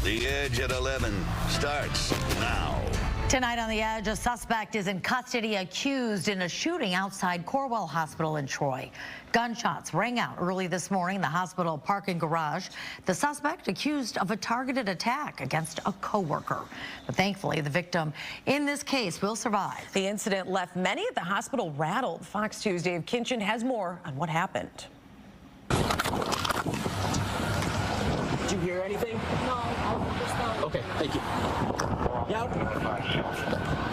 The Edge at 11 starts now. Tonight on The Edge, a suspect is in custody accused in a shooting outside Corwell Hospital in Troy. Gunshots rang out early this morning in the hospital parking garage. The suspect accused of a targeted attack against a coworker. But thankfully, the victim in this case will survive. The incident left many at the hospital rattled. Fox 2's Dave Kinchin has more on what happened. Did you hear anything? No, Okay, thank you.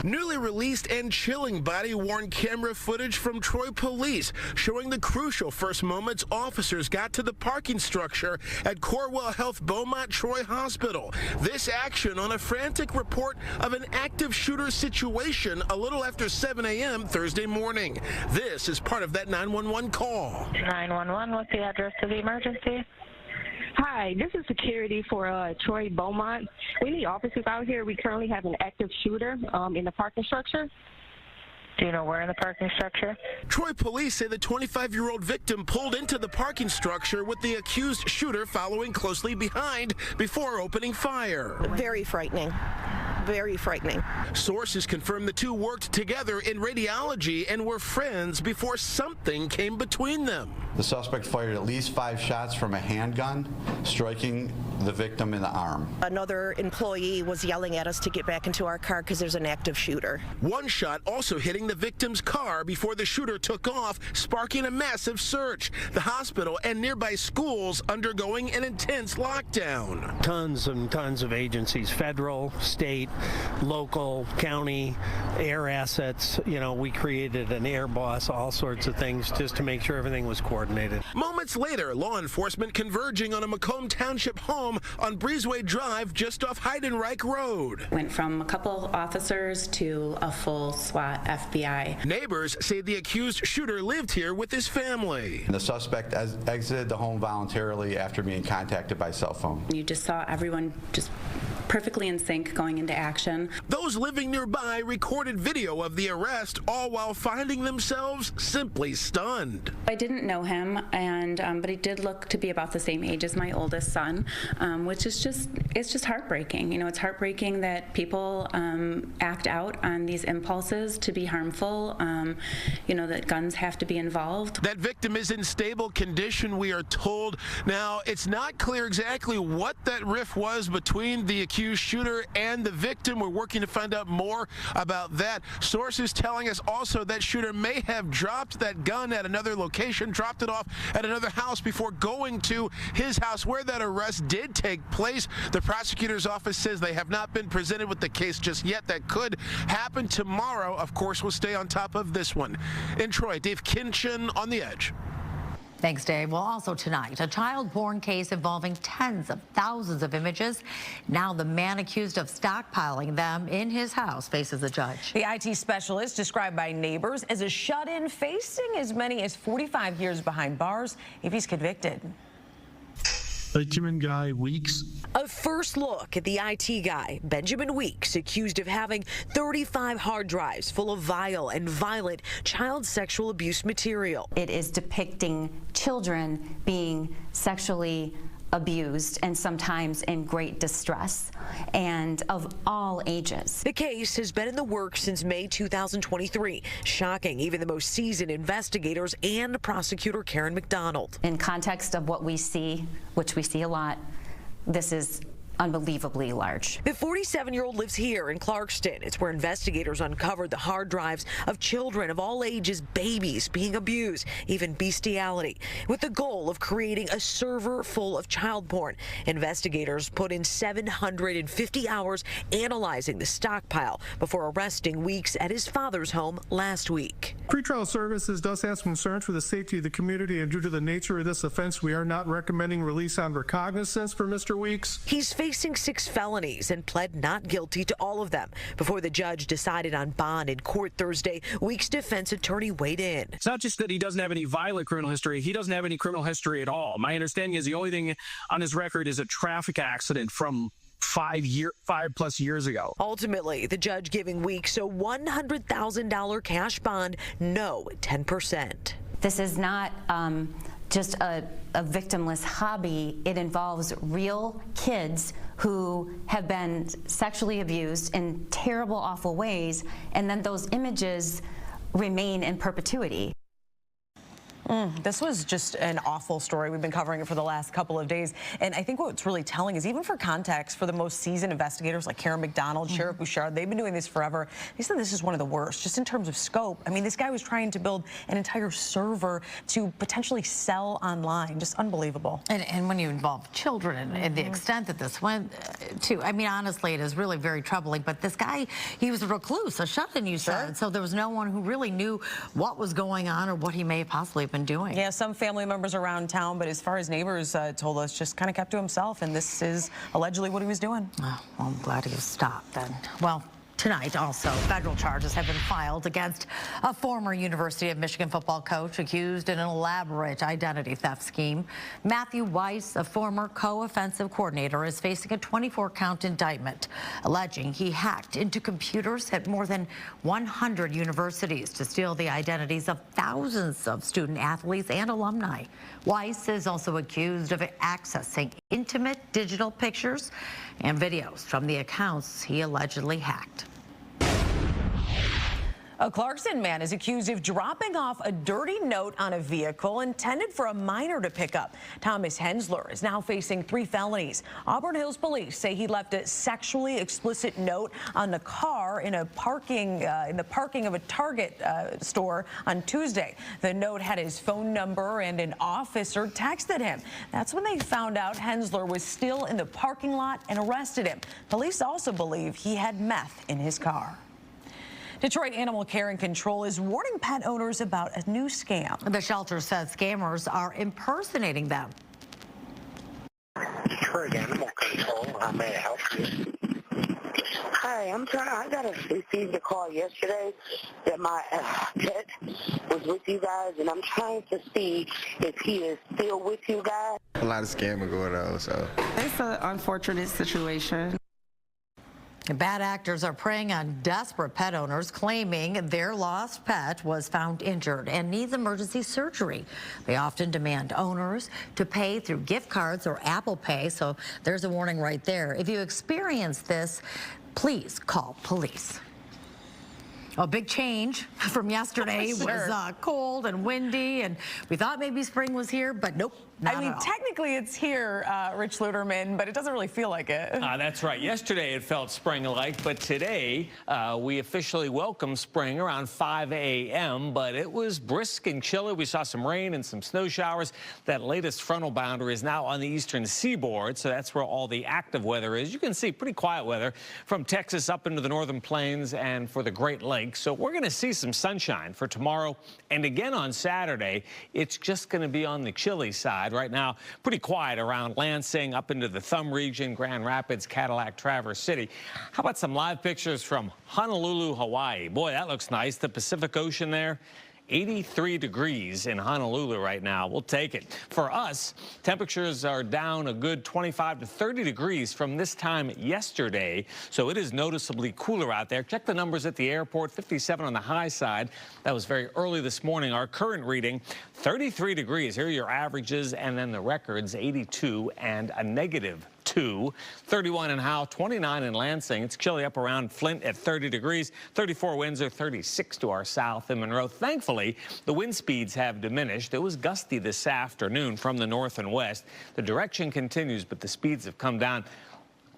Newly released and chilling body-worn camera footage from Troy police showing the crucial first moments officers got to the parking structure at Corwell Health Beaumont Troy Hospital. This action on a frantic report of an active shooter situation a little after 7 a.m. Thursday morning. This is part of that 911 call. 911, what's the address to the emergency? Hi, this is security for Troy Beaumont. We need officers out here. We currently have an active shooter in the parking structure. Do you know where in the parking structure? Troy police say the 25-year-old victim pulled into the parking structure with the accused shooter following closely behind before opening fire. Very frightening. Very frightening. Sources confirm the two worked together in radiology and were friends before something came between them. The suspect fired at least 5 shots from a handgun, striking the victim in the arm. Another employee was yelling at us to get back into our car because there's an active shooter. One shot also hitting the victim's car before the shooter took off, sparking a massive search. The hospital and nearby schools undergoing an intense lockdown. Tons and tons of agencies, federal, state, local, county, air assets. You know, we created an air boss, all sorts of things just to make sure everything was coordinated. Moments later, law enforcement converging on a Macomb Township home on Breezeway Drive just off Heidenreich Road. Went from a couple officers to a full SWAT FBI. Neighbors say the accused shooter lived here with his family. The suspect exited the home voluntarily after being contacted by cell phone. You just saw everyone just perfectly in sync going into action. Those living nearby recorded video of the arrest, all while finding themselves simply stunned. I didn't know him, but he did look to be about the same age as my oldest son, which is just heartbreaking. You know, it's heartbreaking that people act out on these impulses to be harmful. You know, that guns have to be involved. That victim is in stable condition, we are told. Now, it's not clear exactly what that rift was between the accused shooter and the victim. We're working to find out more about that. Sources telling us also that shooter may have dropped that gun at another location, dropped it off at another house before going to his house where that arrest did take place. The prosecutor's office says they have not been presented with the case just yet. That could happen tomorrow. Of course, we'll stay on top of this one. In Troy, Dave Kinchin on The Edge. Thanks, Dave. Well, also tonight, a child porn case involving tens of thousands of images. Now the man accused of stockpiling them in his house faces a judge. The IT specialist, described by neighbors as a shut-in, facing as many as 45 years behind bars if he's convicted. Benjamin Guy Weeks. A first look at the IT guy, Benjamin Weeks, accused of having 35 hard drives full of vile and violent child sexual abuse material. It is depicting children being sexually abused and sometimes in great distress, and of all ages. The case has been in the works since May 2023, shocking even the most seasoned investigators and prosecutor Karen McDonald. In context of what we see, which we see a lot, this is unbelievably large. The 47-year-old lives here in Clarkston. It's where investigators uncovered the hard drives of children of all ages, babies being abused, even bestiality, with the goal of creating a server full of child porn. Investigators put in 750 hours analyzing the stockpile before arresting Weeks at his father's home last week. Pretrial Services does have some concerns for the safety of the community, and due to the nature of this offense, we are not recommending release on recognizance for Mr. Weeks. He's facing 6 felonies and pled not guilty to all of them before the judge decided on bond in court Thursday. Weeks' defense attorney weighed in. It's not just that he doesn't have any violent criminal history. He doesn't have any criminal history at all. My understanding is the only thing on his record is a traffic accident from 5+ years ago. Ultimately, the judge giving Weeks a $100,000 cash bond, no 10%. This is not just a victimless hobby. It involves real kids who have been sexually abused in terrible, awful ways, and then those images remain in perpetuity. This was just an awful story. We've been covering it for the last couple of days. And I think what's really telling is, even for context, for the most seasoned investigators like Karen McDonald, Sheriff Bouchard, they've been doing this forever. They said this is one of the worst, just in terms of scope. I mean, this guy was trying to build an entire server to potentially sell online. Just unbelievable. And when you involve children and the extent that this went to, I mean, honestly, it is really very troubling. But this guy, he was a recluse, a shut-in, you said. So there was no one who really knew what was going on or what he may have possibly been doing. Yeah, some family members around town, but as far as neighbors told us, just kind of kept to himself, and this is allegedly what he was doing. Oh, well, I'm glad he was stopped then. Well, tonight, also, federal charges have been filed against a former University of Michigan football coach accused in an elaborate identity theft scheme. Matthew Weiss, a former co-offensive coordinator, is facing a 24-count indictment, alleging he hacked into computers at more than 100 universities to steal the identities of thousands of student athletes and alumni. Weiss is also accused of accessing intimate digital pictures and videos from the accounts he allegedly hacked. A Clarkson man is accused of dropping off a dirty note on a vehicle intended for a minor to pick up. Thomas Hensler is now facing 3 felonies. Auburn Hills police say he left a sexually explicit note on the car in the parking of a Target store on Tuesday. The note had his phone number, and an officer texted him. That's when they found out Hensler was still in the parking lot and arrested him. Police also believe he had meth in his car. Detroit Animal Care and Control is warning pet owners about a new scam. The shelter says scammers are impersonating them. Detroit Animal Control, how may I help you? Hi, I received a call yesterday that my pet was with you guys, and I'm trying to see if he is still with you guys. A lot of scamming going on, so. It's an unfortunate situation. Bad actors are preying on desperate pet owners, claiming their lost pet was found injured and needs emergency surgery. They often demand owners to pay through gift cards or Apple Pay, so there's a warning right there. If you experience this, please call police. A big change from yesterday. It was cold and windy, and we thought maybe spring was here, but nope. I mean, technically it's here, Rich Luderman, but it doesn't really feel like it. That's right. Yesterday it felt spring-like, but today we officially welcomed spring around 5 a.m., but it was brisk and chilly. We saw some rain and some snow showers. That latest frontal boundary is now on the eastern seaboard, so that's where all the active weather is. You can see pretty quiet weather from Texas up into the northern plains and for the Great Lakes. So we're going to see some sunshine for tomorrow and again on Saturday. It's just going to be on the chilly side. Right now, pretty quiet around Lansing, up into the Thumb region, Grand Rapids, Cadillac, Traverse City. How about some live pictures from Honolulu, Hawaii? Boy, that looks nice. The Pacific Ocean there. 83 degrees in Honolulu right now. We'll take it. For us, temperatures are down a good 25 to 30 degrees from this time yesterday, so it is noticeably cooler out there. Check the numbers at the airport, 57 on the high side. That was very early this morning. Our current reading, 33 degrees. Here are your averages, and then the records, 82 and a -2. 31 in Howe, 29 in Lansing. It's chilly up around Flint at 30 degrees, 34 Windsor, 36 to our south in Monroe. Thankfully, the wind speeds have diminished. It was gusty this afternoon from the north and west. The direction continues, but the speeds have come down.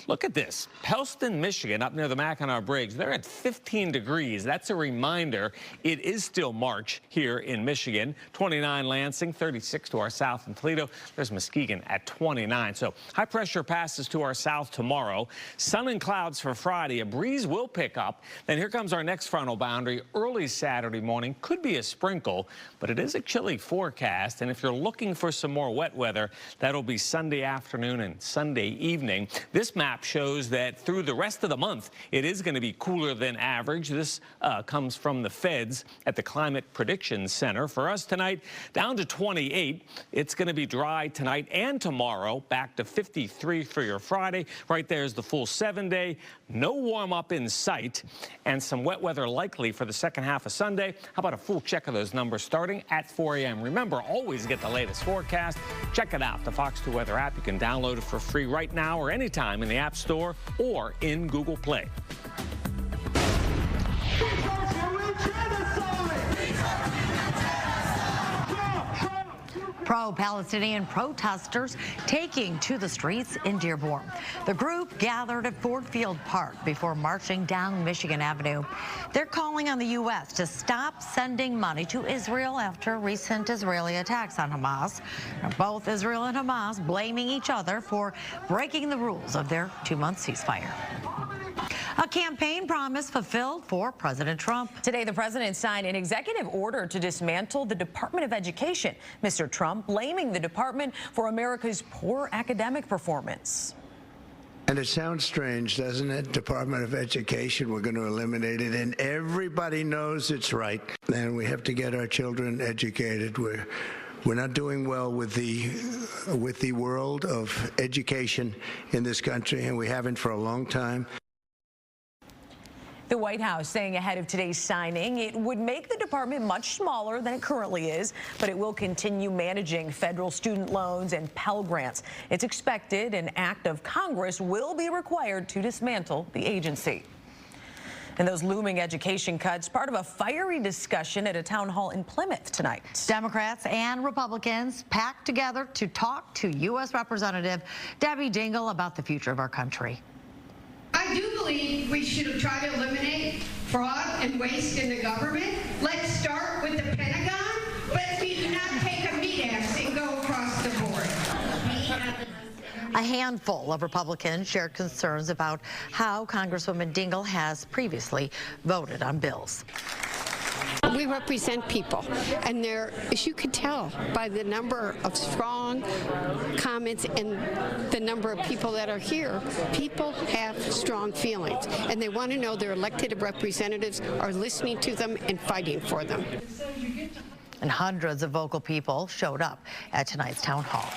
Look at this. Pellston, Michigan, up near the Mackinac Bridge, they're at 15 degrees. That's a reminder it is still March here in Michigan. 29 Lansing, 36 to our south in Toledo. There's Muskegon at 29. So high pressure passes to our south tomorrow. Sun and clouds for Friday. A breeze will pick up. Then here comes our next frontal boundary early Saturday morning. Could be a sprinkle, but it is a chilly forecast. And if you're looking for some more wet weather, that'll be Sunday afternoon and Sunday evening. This map shows that through the rest of the month, it is going to be cooler than average. This comes from the feds at the Climate Prediction Center. For us tonight, down to 28. It's going to be dry tonight and tomorrow, back to 53 for your Friday. Right there's the full 7-day. No warm up in sight, and some wet weather likely for the second half of Sunday. How about a full check of those numbers starting at 4 a.m. Remember, always get the latest forecast. Check it out, the Fox 2 Weather app. You can download it for free right now or anytime in the App Store or in Google Play. Pro-Palestinian protesters taking to the streets in Dearborn. The group gathered at Ford Field Park before marching down Michigan Avenue. They're calling on the U.S. to stop sending money to Israel after recent Israeli attacks on Hamas. Both Israel and Hamas blaming each other for breaking the rules of their 2-month ceasefire. A campaign promise fulfilled for President Trump. Today, the president signed an executive order to dismantle the Department of Education. Mr. Trump blaming the department for America's poor academic performance. And it sounds strange, doesn't it? Department of Education, we're going to eliminate it, and everybody knows it's right. And we have to get our children educated. We're not doing well with the world of education in this country, and we haven't for a long time. The White House saying ahead of today's signing it would make the department much smaller than it currently is, but it will continue managing federal student loans and Pell Grants. It's expected an act of Congress will be required to dismantle the agency. And those looming education cuts, part of a fiery discussion at a town hall in Plymouth tonight. Democrats and Republicans packed together to talk to U.S. Representative Debbie Dingell about the future of our country. I do believe we should try to eliminate fraud and waste in the government. Let's start with the Pentagon, but we do not take a meat axe and go across the board. A handful of Republicans shared concerns about how Congresswoman Dingell has previously voted on bills. We represent people, and there, as you can tell by the number of strong comments and the number of people that are here, people have strong feelings, and they want to know their elected representatives are listening to them and fighting for them. And hundreds of vocal people showed up at tonight's town hall.